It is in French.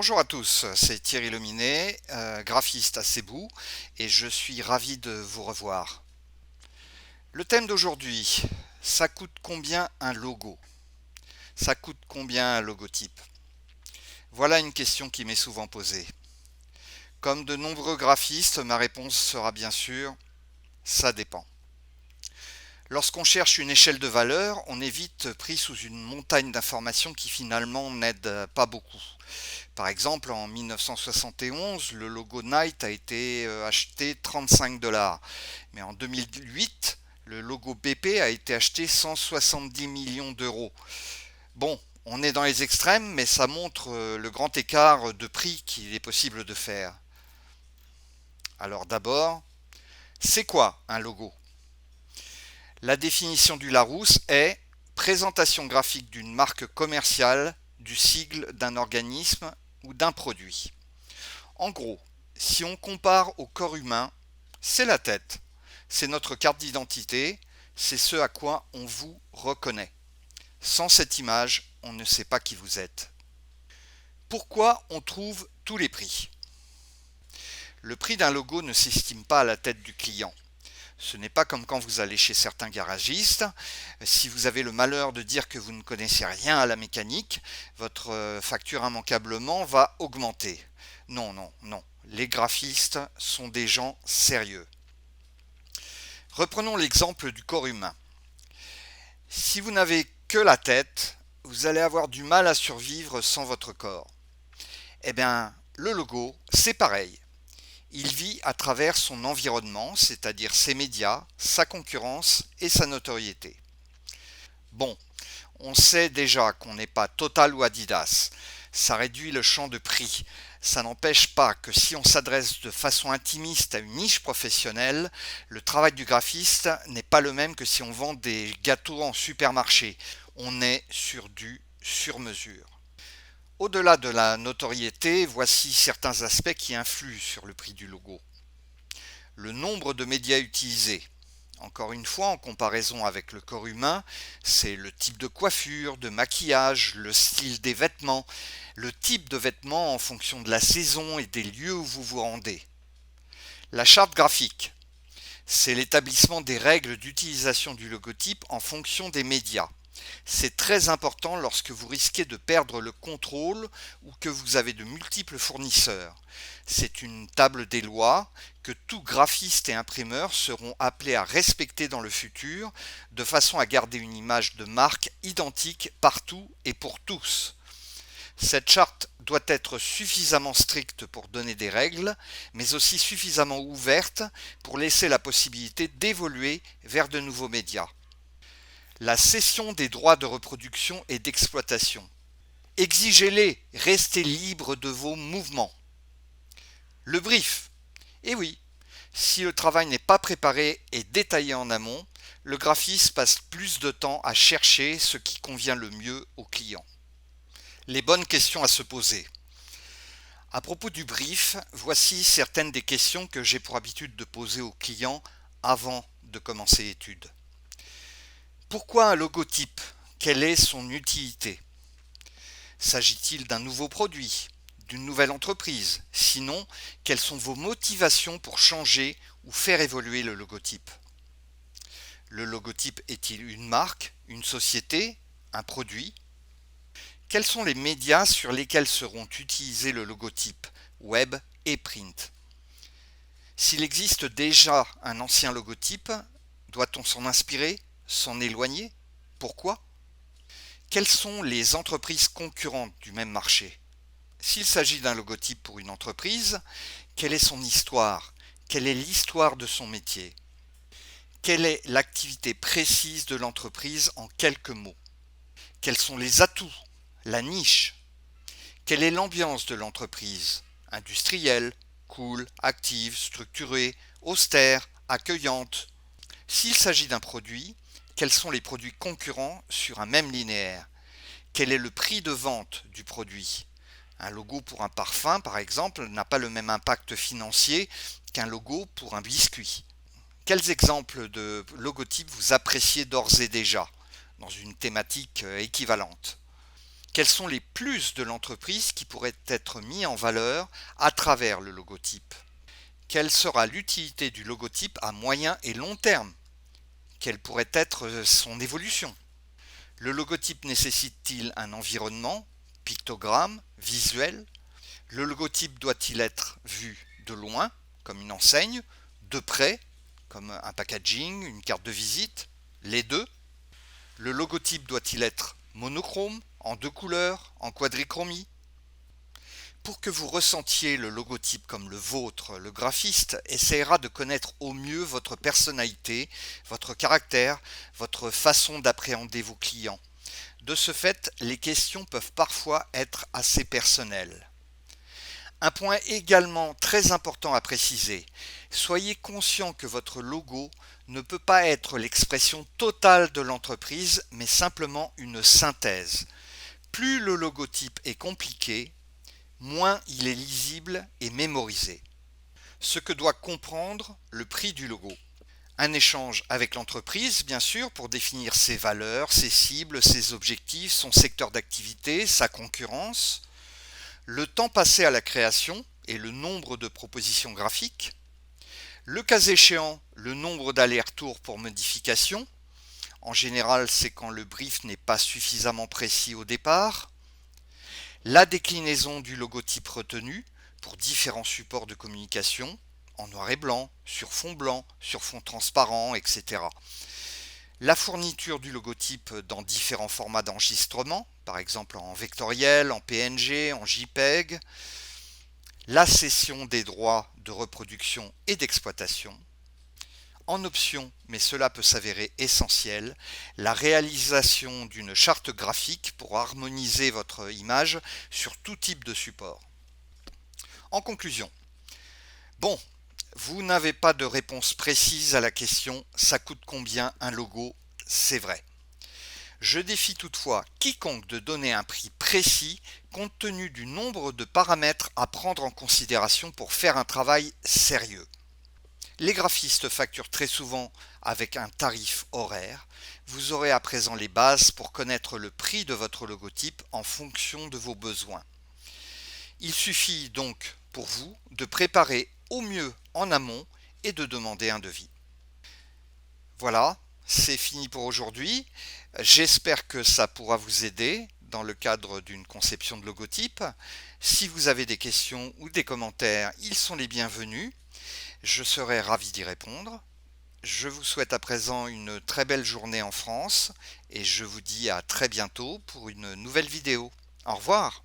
Bonjour à tous, c'est Thierry Leminet, graphiste à Cebu, et je suis ravi de vous revoir. Le thème d'aujourd'hui, ça coûte combien un logo? Ça coûte combien un logotype? Voilà une question qui m'est souvent posée. Comme de nombreux graphistes, ma réponse sera bien sûr, ça dépend. Lorsqu'on cherche une échelle de valeur, on est vite pris sous une montagne d'informations qui finalement n'aident pas beaucoup. Par exemple, en 1971, le logo Nike a été acheté 35 dollars. Mais en 2008, le logo BP a été acheté 170 millions d'euros. Bon, on est dans les extrêmes, mais ça montre le grand écart de prix qu'il est possible de faire. Alors d'abord, c'est quoi un logo? La définition du Larousse est présentation graphique d'une marque commerciale, du sigle d'un organisme ou d'un produit. En gros, si on compare au corps humain, c'est la tête, c'est notre carte d'identité, c'est ce à quoi on vous reconnaît. Sans cette image, on ne sait pas qui vous êtes. Pourquoi on trouve tous les prix? Le prix d'un logo ne s'estime pas à la tête du client. Ce n'est pas comme quand vous allez chez certains garagistes. Si vous avez le malheur de dire que vous ne connaissez rien à la mécanique, votre facture immanquablement va augmenter. Non, non, non. Les graphistes sont des gens sérieux. Reprenons l'exemple du corps humain. Si vous n'avez que la tête, vous allez avoir du mal à survivre sans votre corps. Eh bien, le logo, c'est pareil. Il vit à travers son environnement, c'est-à-dire ses médias, sa concurrence et sa notoriété. Bon, on sait déjà qu'on n'est pas Total ou Adidas. Ça réduit le champ de prix. Ça n'empêche pas que si on s'adresse de façon intimiste à une niche professionnelle, le travail du graphiste n'est pas le même que si on vend des gâteaux en supermarché. On est sur du sur-mesure. Au-delà de la notoriété, voici certains aspects qui influent sur le prix du logo. Le nombre de médias utilisés. Encore une fois, en comparaison avec le corps humain, c'est le type de coiffure, de maquillage, le style des vêtements, le type de vêtements en fonction de la saison et des lieux où vous vous rendez. La charte graphique, c'est l'établissement des règles d'utilisation du logotype en fonction des médias. C'est très important lorsque vous risquez de perdre le contrôle ou que vous avez de multiples fournisseurs. C'est une table des lois que tout graphiste et imprimeur seront appelés à respecter dans le futur, de façon à garder une image de marque identique partout et pour tous. Cette charte doit être suffisamment stricte pour donner des règles, mais aussi suffisamment ouverte pour laisser la possibilité d'évoluer vers de nouveaux médias. La cession des droits de reproduction et d'exploitation. Exigez-les, restez libres de vos mouvements. Le brief. Eh oui, si le travail n'est pas préparé et détaillé en amont, le graphiste passe plus de temps à chercher ce qui convient le mieux au client. Les bonnes questions à se poser. À propos du brief, voici certaines des questions que j'ai pour habitude de poser aux clients avant de commencer l'étude. Pourquoi un logotype? Quelle est son utilité? S'agit-il d'un nouveau produit, d'une nouvelle entreprise? Sinon, quelles sont vos motivations pour changer ou faire évoluer le logotype? Le logotype est-il une marque, une société, un produit? Quels sont les médias sur lesquels seront utilisés le logotype, web et print? S'il existe déjà un ancien logotype, doit-on s'en inspirer, s'en éloigner? Pourquoi? Quelles sont les entreprises concurrentes du même marché? S'il s'agit d'un logotype pour une entreprise, quelle est son histoire? Quelle est l'histoire de son métier? Quelle est l'activité précise de l'entreprise en quelques mots? Quels sont les atouts? La niche? Quelle est l'ambiance de l'entreprise? Industrielle, cool, active, structurée, austère, accueillante? S'il s'agit d'un produit, quels sont les produits concurrents sur un même linéaire? Quel est le prix de vente du produit? Un logo pour un parfum, par exemple, n'a pas le même impact financier qu'un logo pour un biscuit. Quels exemples de logotypes vous appréciez d'ores et déjà dans une thématique équivalente? Quels sont les plus de l'entreprise qui pourraient être mis en valeur à travers le logotype? Quelle sera l'utilité du logotype à moyen et long terme? Quelle pourrait être son évolution? Le logotype nécessite-t-il un environnement, pictogramme, visuel? Le logotype doit-il être vu de loin, comme une enseigne, de près, comme un packaging, une carte de visite, les deux? Le logotype doit-il être monochrome, en deux couleurs, en quadrichromie? Pour que vous ressentiez le logotype comme le vôtre, le graphiste essaiera de connaître au mieux votre personnalité, votre caractère, votre façon d'appréhender vos clients. De ce fait, les questions peuvent parfois être assez personnelles. Un point également très important à préciser, soyez conscient que votre logo ne peut pas être l'expression totale de l'entreprise, mais simplement une synthèse. Plus le logotype est compliqué, moins il est lisible et mémorisé. Ce que doit comprendre le prix du logo. Un échange avec l'entreprise, bien sûr, pour définir ses valeurs, ses cibles, ses objectifs, son secteur d'activité, sa concurrence. Le temps passé à la création et le nombre de propositions graphiques. Le cas échéant, le nombre d'allers-retours pour modification. En général, c'est quand le brief n'est pas suffisamment précis au départ. La déclinaison du logotype retenu pour différents supports de communication, en noir et blanc, sur fond transparent, etc. La fourniture du logotype dans différents formats d'enregistrement, par exemple en vectoriel, en PNG, en JPEG. La cession des droits de reproduction et d'exploitation. En option, mais cela peut s'avérer essentiel, la réalisation d'une charte graphique pour harmoniser votre image sur tout type de support. En conclusion, bon, vous n'avez pas de réponse précise à la question « ça coûte combien un logo ?» C'est vrai. Je défie toutefois quiconque de donner un prix précis compte tenu du nombre de paramètres à prendre en considération pour faire un travail sérieux. Les graphistes facturent très souvent avec un tarif horaire. Vous aurez à présent les bases pour connaître le prix de votre logotype en fonction de vos besoins. Il suffit donc pour vous de préparer au mieux en amont et de demander un devis. Voilà, c'est fini pour aujourd'hui. J'espère que ça pourra vous aider dans le cadre d'une conception de logotype. Si vous avez des questions ou des commentaires, ils sont les bienvenus. Je serai ravi d'y répondre. Je vous souhaite à présent une très belle journée en France et je vous dis à très bientôt pour une nouvelle vidéo. Au revoir.